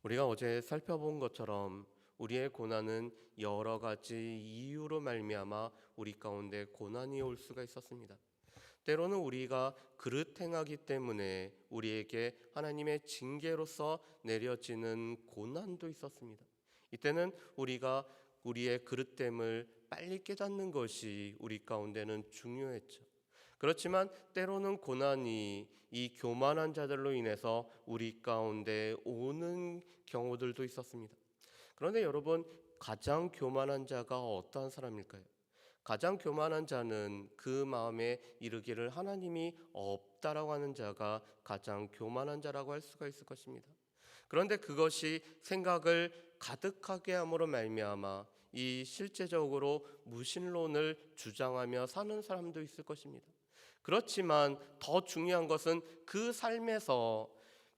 우리가 어제 살펴본 것처럼 우리의 고난은 여러 가지 이유로 말미암아 우리 가운데 고난이 올 수가 있었습니다. 때로는 우리가 그릇 행하기 때문에 우리에게 하나님의 징계로서 내려지는 고난도 있었습니다. 이때는 우리가 우리의 그릇됨을 빨리 깨닫는 것이 우리 가운데는 중요했죠. 그렇지만 때로는 고난이 이 교만한 자들로 인해서 우리 가운데 오는 경우들도 있었습니다. 그런데 여러분, 가장 교만한 자가 어떠한 사람일까요? 가장 교만한 자는 그 마음에 이르기를 하나님이 없다라고 하는 자가 가장 교만한 자라고 할 수가 있을 것입니다. 그런데 그것이 생각을 가득하게 함으로 말미암아 이 실제적으로 무신론을 주장하며 사는 사람도 있을 것입니다. 그렇지만 더 중요한 것은 그 삶에서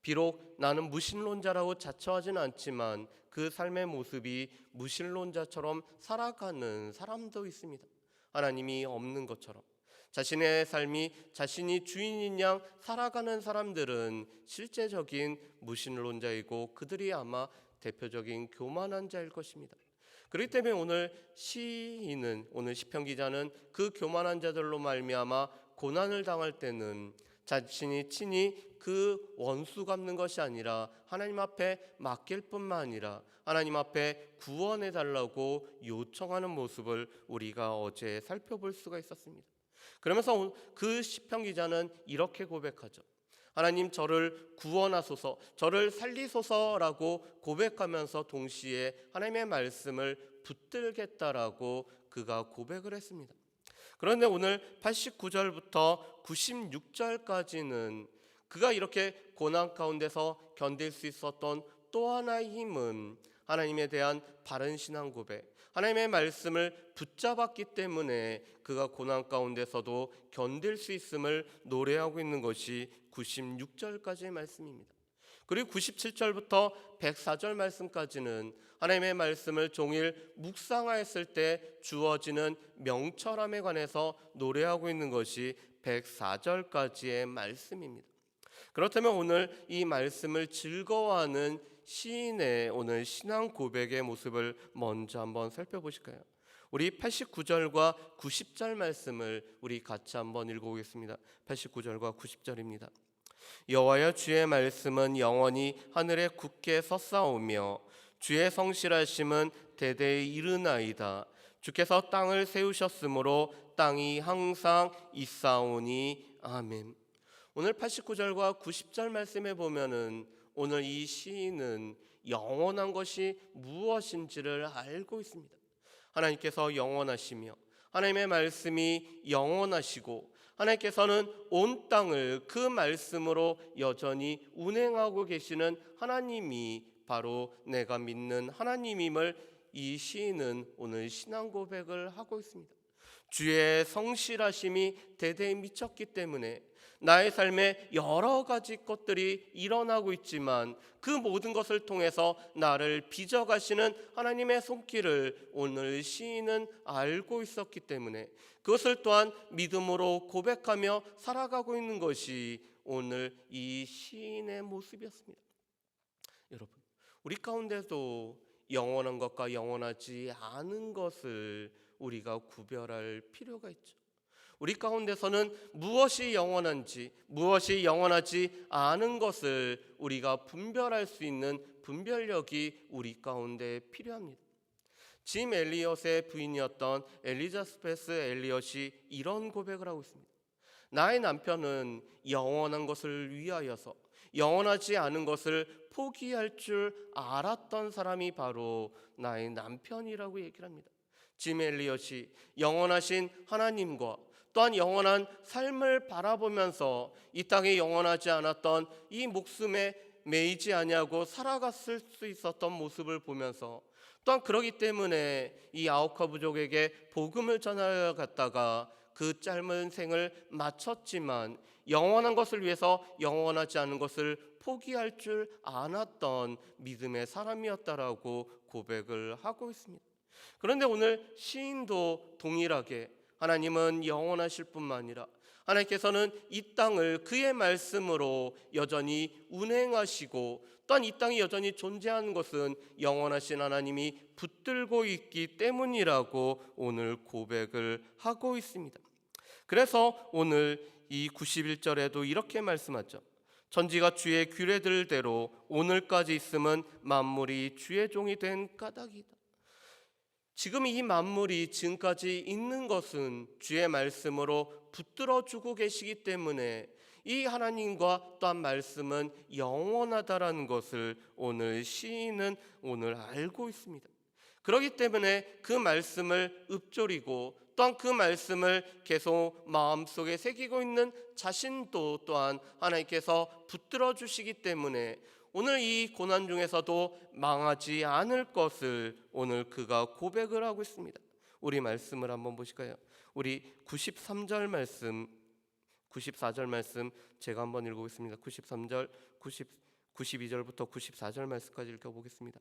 비록 나는 무신론자라고 자처하지는 않지만 그 삶의 모습이 무신론자처럼 살아가는 사람도 있습니다. 하나님이 없는 것처럼 자신의 삶이 자신이 주인인 양 살아가는 사람들은 실제적인 무신론자이고 그들이 아마 대표적인 교만한 자일 것입니다. 그렇기 때문에 오늘 시편 기자는 그 교만한 자들로 말미암아 고난을 당할 때는 자신이 친히 그 원수 갚는 것이 아니라 하나님 앞에 맡길 뿐만 아니라 하나님 앞에 구원해 달라고 요청하는 모습을 우리가 어제 살펴볼 수가 있었습니다. 그러면서 그 시편 기자는 이렇게 고백하죠. 하나님, 저를 구원하소서, 저를 살리소서라고 고백하면서 동시에 하나님의 말씀을 붙들겠다라고 그가 고백을 했습니다. 그런데 오늘 89절부터 96절까지는 그가 이렇게 고난 가운데서 견딜 수 있었던 또 하나의 힘은 하나님에 대한 바른 신앙 고백, 하나님의 말씀을 붙잡았기 때문에 그가 고난 가운데서도 견딜 수 있음을 노래하고 있는 것이 96절까지의 말씀입니다. 그리고 97절부터 104절 말씀까지는 하나님의 말씀을 종일 묵상하였을 때 주어지는 명철함에 관해서 노래하고 있는 것이 104절까지의 말씀입니다. 그렇다면 오늘 이 말씀을 즐거워하는 시인의 오늘 신앙 고백의 모습을 먼저 한번 살펴보실까요? 우리 89절과 90절 말씀을 우리 같이 한번 읽어보겠습니다. 89절과 90절입니다. 여호와여, 주의 말씀은 영원히 하늘에 굳게 섰사오며 주의 성실하심은 대대에 이르나이다. 주께서 땅을 세우셨으므로 땅이 항상 있사오니 아멘. 오늘 89절과 90절 말씀에 보면은 오늘 이 시인은 영원한 것이 무엇인지를 알고 있습니다. 하나님께서 영원하시며 하나님의 말씀이 영원하시고 하나님께서는 온 땅을 그 말씀으로 여전히 운행하고 계시는 하나님이 바로 내가 믿는 하나님임을 이 시인은 오늘 신앙 고백을 하고 있습니다. 주의 성실하심이 대대에 미쳤기 때문에 나의 삶에 여러 가지 것들이 일어나고 있지만 그 모든 것을 통해서 나를 빚어가시는 하나님의 손길을 오늘 시인은 알고 있었기 때문에 그것을 또한 믿음으로 고백하며 살아가고 있는 것이 오늘 이 시인의 모습이었습니다. 여러분, 우리 가운데도 영원한 것과 영원하지 않은 것을 우리가 구별할 필요가 있죠. 우리 가운데서는 무엇이 영원한지 무엇이 영원하지 않은 것을 우리가 분별할 수 있는 분별력이 우리 가운데 필요합니다. 짐 엘리엇의 부인이었던 엘리자베스 엘리엇이 이런 고백을 하고 있습니다. 나의 남편은 영원한 것을 위하여서 영원하지 않은 것을 포기할 줄 알았던 사람이 바로 나의 남편이라고 얘기를 합니다. 짐 엘리엇이 영원하신 하나님과 또한 영원한 삶을 바라보면서 이 땅에 영원하지 않았던 이 목숨에 매이지 아니하고 살아갔을 수 있었던 모습을 보면서 또한 그러기 때문에 이 아오카 부족에게 복음을 전하여 갔다가 그 짧은 생을 마쳤지만 영원한 것을 위해서 영원하지 않은 것을 포기할 줄 않았던 믿음의 사람이었다라고 고백을 하고 있습니다. 그런데 오늘 시인도 동일하게 하나님은 영원하실 뿐만 아니라 하나님께서는 이 땅을 그의 말씀으로 여전히 운행하시고, 또한 이 땅이 여전히 존재하는 것은 영원하신 하나님이 붙들고 있기 때문이라고 오늘 고백을 하고 있습니다. 그래서 오늘 이 91절에도 이렇게 말씀하죠. 천지가 주의 규례들대로 오늘까지 있음은 만물이 주의 종이 된 까닭이다. 지금 이 만물이 지금까지 있는 것은 주의 말씀으로 붙들어주고 계시기 때문에 이 하나님과 또한 말씀은 영원하다라는 것을 오늘 시인은 오늘 알고 있습니다. 그렇기 때문에 그 말씀을 읊조리고 또한 그 말씀을 계속 마음속에 새기고 있는 자신도 또한 하나님께서 붙들어 주시기 때문에 오늘 이 고난 중에서도 망하지 않을 것을 오늘 그가 고백을 하고 있습니다. 우리 말씀을 한번 보실까요? 우리 93절 말씀, 94절 말씀 제가 한번 읽어보겠습니다. 93절, 92절부터 94절 말씀까지 읽어보겠습니다.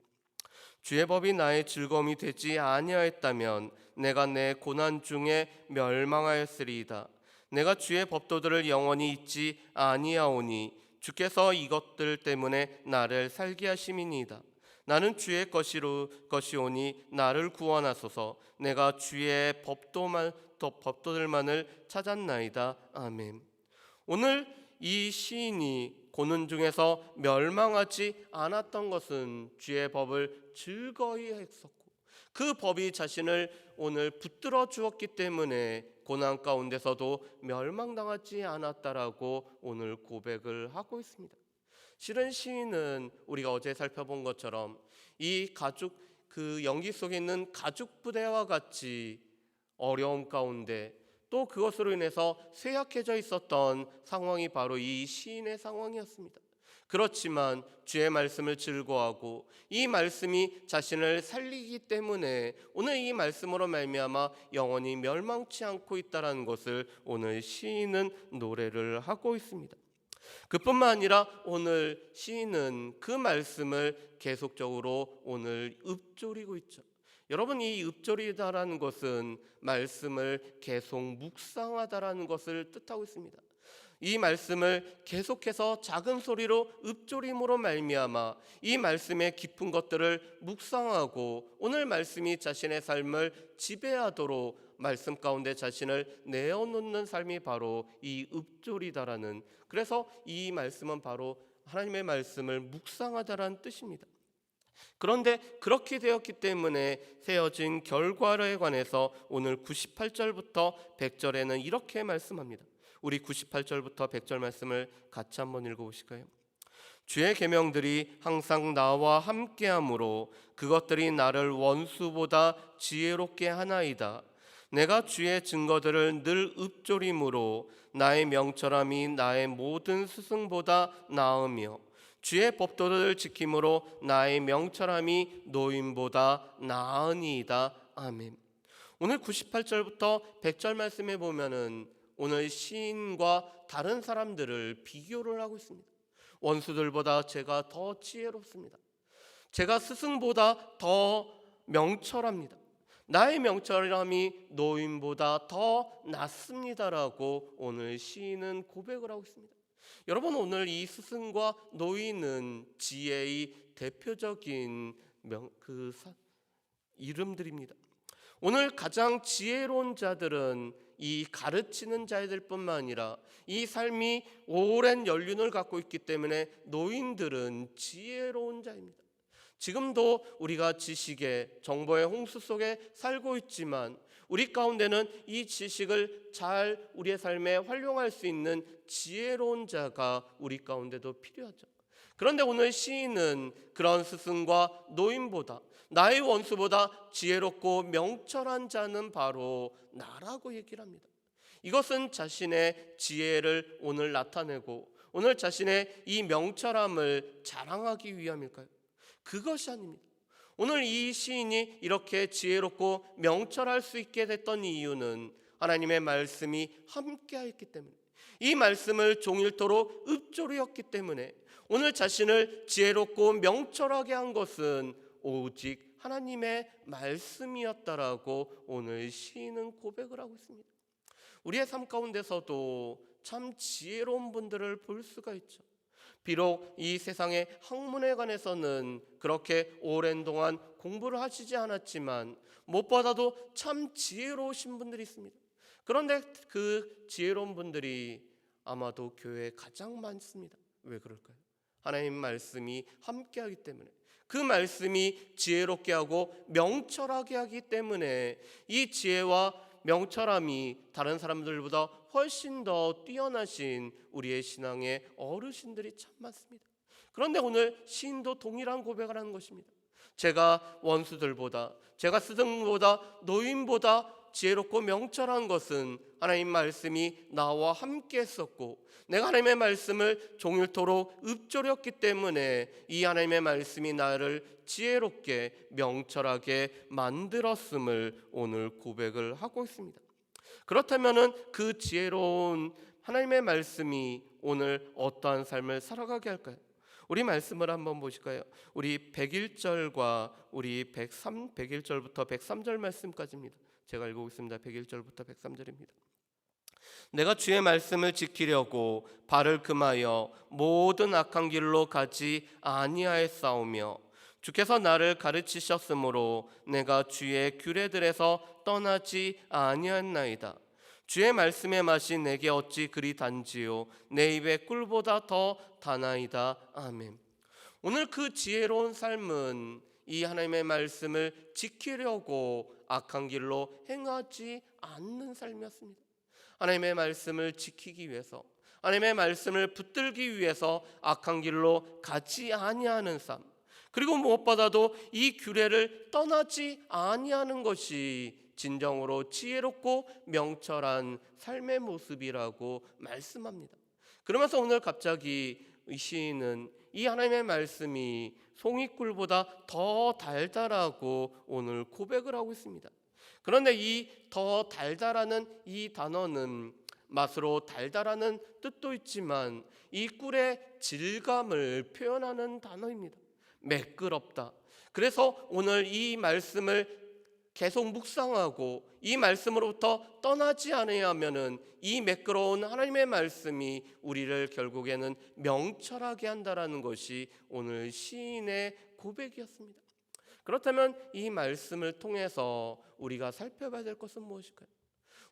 주의 법이 나의 즐거움이 되지 아니하였다면 내가 내 고난 중에 멸망하였으리이다. 내가 주의 법도들을 영원히 잊지 아니하오니 주께서 이것들 때문에 나를 살게 하심이니이다. 나는 주의 것이오니 나를 구원하소서. 내가 주의 법도들만을 찾았나이다. 아멘. 오늘 이 시인이 고난 중에서 멸망하지 않았던 것은 주의 법을 즐거이 했었고, 그 법이 자신을 오늘 붙들어 주었기 때문에 고난 가운데서도 멸망당하지 않았다라고 오늘 고백을 하고 있습니다. 실은 시인은 우리가 어제 살펴본 것처럼 이 가죽, 그 연기 속에 있는 가죽 부대와 같이 어려움 가운데 또 그것으로 인해서 쇠약해져 있었던 상황이 바로 이 시인의 상황이었습니다. 그렇지만 주의 말씀을 즐거워하고 이 말씀이 자신을 살리기 때문에 오늘 이 말씀으로 말미암아 영원히 멸망치 않고 있다는 것을 오늘 시인은 노래를 하고 있습니다. 그뿐만 아니라 오늘 시인은 그 말씀을 계속적으로 오늘 읊조리고 있죠. 여러분, 이 읊조리다라는 것은 말씀을 계속 묵상하다라는 것을 뜻하고 있습니다. 이 말씀을 계속해서 작은 소리로 읊조림으로 말미암아 이 말씀의 깊은 것들을 묵상하고 오늘 말씀이 자신의 삶을 지배하도록 말씀 가운데 자신을 내어놓는 삶이 바로 이 읊조리다라는, 그래서 이 말씀은 바로 하나님의 말씀을 묵상하다라는 뜻입니다. 그런데 그렇게 되었기 때문에 세워진 결과에 관해서 오늘 98절부터 100절에는 이렇게 말씀합니다. 우리 98절부터 100절 말씀을 같이 한번 읽어보실까요? 주의 계명들이 항상 나와 함께하므로 그것들이 나를 원수보다 지혜롭게 하나이다. 내가 주의 증거들을 늘 읊조림으로 나의 명철함이 나의 모든 스승보다 나으며 주의 법도를 지킴으로 나의 명철함이 노인보다 나으니이다. 아멘. 오늘 98절부터 100절 말씀에 보면은 오늘 시인과 다른 사람들을 비교를 하고 있습니다. 원수들보다 제가 더 지혜롭습니다. 제가 스승보다 더 명철합니다. 나의 명철함이 노인보다 더 낫습니다라고 오늘 시인은 고백을 하고 있습니다. 여러분, 오늘 이 스승과 노인은 지혜의 대표적인 이름들입니다. 오늘 가장 지혜로운 자들은 이 가르치는 자들뿐만 아니라 이 삶이 오랜 연륜을 갖고 있기 때문에 노인들은 지혜로운 자입니다. 지금도 우리가 지식의 정보의 홍수 속에 살고 있지만 우리 가운데는 이 지식을 잘 우리의 삶에 활용할 수 있는 지혜로운 자가 우리 가운데도 필요하죠. 그런데 오늘 시인은 그런 스승과 노인보다, 나의 원수보다 지혜롭고 명철한 자는 바로 나라고 얘기를 합니다. 이것은 자신의 지혜를 오늘 나타내고 오늘 자신의 이 명철함을 자랑하기 위함일까요? 그것이 아닙니다. 오늘 이 시인이 이렇게 지혜롭고 명철할 수 있게 됐던 이유는 하나님의 말씀이 함께하였기 때문에, 이 말씀을 종일토록 읊조리었기 때문에 오늘 자신을 지혜롭고 명철하게 한 것은 오직 하나님의 말씀이었다라고 오늘 시인은 고백을 하고 있습니다. 우리의 삶 가운데서도 참 지혜로운 분들을 볼 수가 있죠. 비록 이 세상의 학문에 관해서는 그렇게 오랜 동안 공부를 하시지 않았지만 무엇보다도 참 지혜로우신 분들이 있습니다. 그런데 그 지혜로운 분들이 아마도 교회에 가장 많습니다. 왜 그럴까요? 하나님 말씀이 함께하기 때문에, 그 말씀이 지혜롭게 하고 명철하게 하기 때문에 이 지혜와 명철함이 다른 사람들보다 훨씬 더 뛰어나신 우리의 신앙의 어르신들이 참 많습니다. 그런데 오늘 시인도 동일한 고백을 하는 것입니다. 제가 원수들보다, 제가 스승보다, 노인보다 지혜롭고 명철한 것은 하나님 말씀이 나와 함께 했었고, 내가 하나님의 말씀을 종일토록 읊조렸기 때문에 이 하나님의 말씀이 나를 지혜롭게 명철하게 만들었음을 오늘 고백을 하고 있습니다. 그렇다면 그 지혜로운 하나님의 말씀이 오늘 어떠한 삶을 살아가게 할까요? 우리 말씀을 한번 보실까요? 우리 101절과 우리 101절부터 103절 말씀까지입니다. 제가 읽어보겠습니다. 101절부터 103절입니다. 내가 주의 말씀을 지키려고 발을 금하여 모든 악한 길로 가지 아니하였사오며 주께서 나를 가르치셨으므로 내가 주의 규례들에서 떠나지 아니하였나이다. 주의 말씀의 맛이 내게 어찌 그리 단지요 내 입의 꿀보다 더 다나이다. 아멘. 오늘 그 지혜로운 삶은 이 하나님의 말씀을 지키려고 악한 길로 행하지 않는 삶이었습니다. 하나님의 말씀을 지키기 위해서, 하나님의 말씀을 붙들기 위해서 악한 길로 가지 아니하는 삶, 그리고 무엇보다도 이 규례를 떠나지 아니하는 것이 진정으로 지혜롭고 명철한 삶의 모습이라고 말씀합니다. 그러면서 오늘 갑자기 이 시인은 이 하나님의 말씀이 송이꿀보다 더 달달하고 오늘 고백을 하고 있습니다. 그런데 이 더 달달하는 이 단어는 맛으로 달달하는 뜻도 있지만 이 꿀의 질감을 표현하는 단어입니다. 매끄럽다. 그래서 오늘 이 말씀을 계속 묵상하고 이 말씀으로부터 떠나지 않으면은 이 매끄러운 하나님의 말씀이 우리를 결국에는 명철하게 한다라는 것이 오늘 시인의 고백이었습니다. 그렇다면 이 말씀을 통해서 우리가 살펴봐야 될 것은 무엇일까요?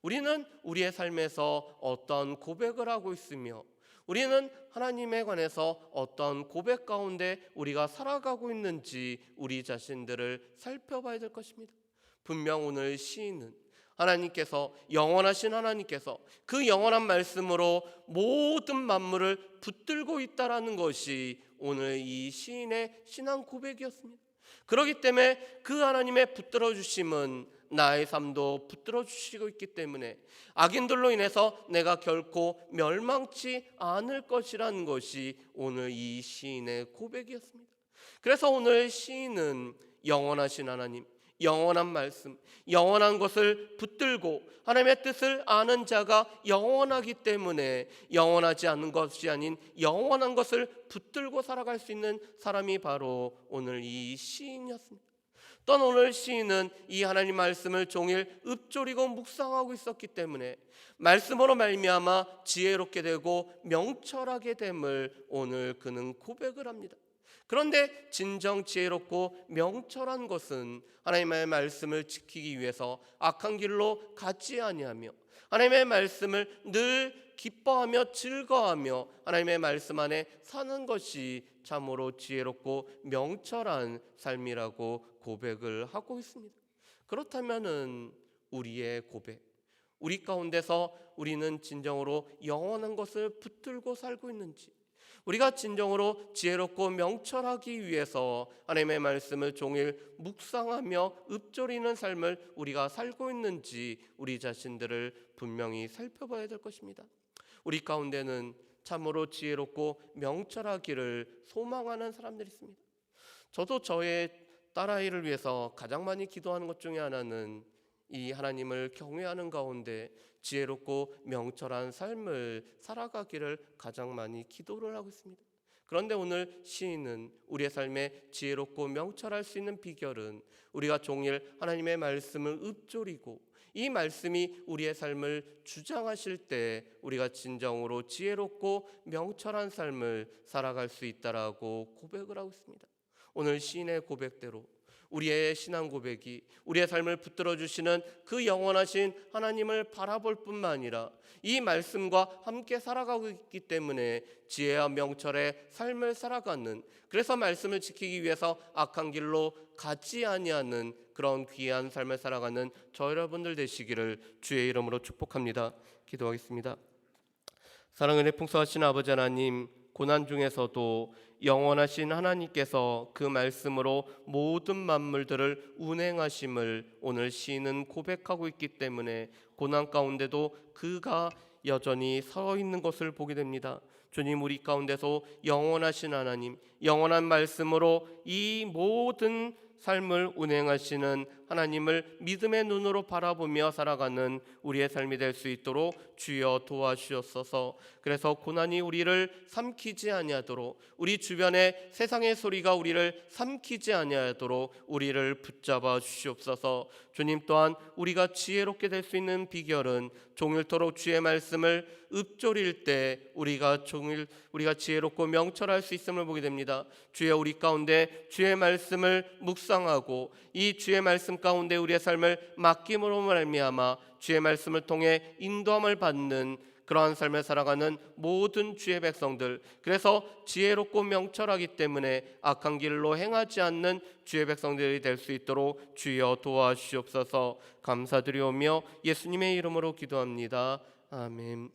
우리는 우리의 삶에서 어떤 고백을 하고 있으며 우리는 하나님에 관해서 어떤 고백 가운데 우리가 살아가고 있는지 우리 자신들을 살펴봐야 될 것입니다. 분명 오늘 시인은 하나님께서, 영원하신 하나님께서 그 영원한 말씀으로 모든 만물을 붙들고 있다라는 것이 오늘 이 시인의 신앙 고백이었습니다. 그렇기 때문에 그 하나님의 붙들어 주심은 나의 삶도 붙들어 주시고 있기 때문에 악인들로 인해서 내가 결코 멸망치 않을 것이라는 것이 오늘 이 시인의 고백이었습니다. 그래서 오늘 시인은 영원하신 하나님, 영원한 말씀, 영원한 것을 붙들고 하나님의 뜻을 아는 자가 영원하기 때문에 영원하지 않은 것이 아닌 영원한 것을 붙들고 살아갈 수 있는 사람이 바로 오늘 이 시인이었습니다. 또한 오늘 시인은 이 하나님 말씀을 종일 읊조리고 묵상하고 있었기 때문에 말씀으로 말미암아 지혜롭게 되고 명철하게 됨을 오늘 그는 고백을 합니다. 그런데 진정 지혜롭고 명철한 것은 하나님의 말씀을 지키기 위해서 악한 길로 가지 아니하며 하나님의 말씀을 늘 기뻐하며 즐거워하며 하나님의 말씀 안에 사는 것이 참으로 지혜롭고 명철한 삶이라고 고백을 하고 있습니다. 그렇다면은 우리의 고백, 우리 가운데서 우리는 진정으로 영원한 것을 붙들고 살고 있는지, 우리가 진정으로 지혜롭고 명철하기 위해서 하나님의 말씀을 종일 묵상하며 읊조리는 삶을 우리가 살고 있는지 우리 자신들을 분명히 살펴봐야 될 것입니다. 우리 가운데는 참으로 지혜롭고 명철하기를 소망하는 사람들이 있습니다. 저도 저의 딸아이를 위해서 가장 많이 기도하는 것 중에 하나는 이 하나님을 경외하는 가운데 지혜롭고 명철한 삶을 살아가기를 가장 많이 기도를 하고 있습니다. 그런데 오늘 시인은 우리의 삶에 지혜롭고 명철할 수 있는 비결은 우리가 종일 하나님의 말씀을 읊조리고 이 말씀이 우리의 삶을 주장하실 때 우리가 진정으로 지혜롭고 명철한 삶을 살아갈 수 있다라고 고백을 하고 있습니다. 오늘 시인의 고백대로 우리의 신앙 고백이 우리의 삶을 붙들어 주시는 그 영원하신 하나님을 바라볼 뿐만 아니라 이 말씀과 함께 살아가고 있기 때문에 지혜와 명철의 삶을 살아가는, 그래서 말씀을 지키기 위해서 악한 길로 가지 아니하는 그런 귀한 삶을 살아가는 저 여러분들 되시기를 주의 이름으로 축복합니다. 기도하겠습니다. 사랑은혜 풍성하신 아버지 하나님, 고난 중에서도 영원하신 하나님께서 그 말씀으로 모든 만물들을 운행하심을 오늘 시인은 고백하고 있기 때문에 고난 가운데도 그가 여전히 서 있는 것을 보게 됩니다. 주님, 우리 가운데서 영원하신 하나님, 영원한 말씀으로 이 모든 삶을 운행하시는 하나님을 믿음의 눈으로 바라보며 살아가는 우리의 삶이 될 수 있도록 주여 도와주옵소서. 그래서 고난이 우리를 삼키지 아니하도록, 우리 주변의 세상의 소리가 우리를 삼키지 아니하도록 우리를 붙잡아 주시옵소서. 주님, 또한 우리가 지혜롭게 될 수 있는 비결은 종일토록 주의 말씀을 읊조릴 때 우리가 지혜롭고 명철할 수 있음을 보게 됩니다. 주여, 우리 가운데 주의 말씀을 묵상하고 이 주의 말씀 가운데 우리의 삶을 맡김으로 말미암아 주의 말씀을 통해 인도함을 받는 그러한 삶을 살아가는 모든 주의 백성들, 그래서 지혜롭고 명철하기 때문에 악한 길로 행하지 않는 주의 백성들이 될 수 있도록 주여 도와주시옵소서. 감사드리오며 예수님의 이름으로 기도합니다. 아멘.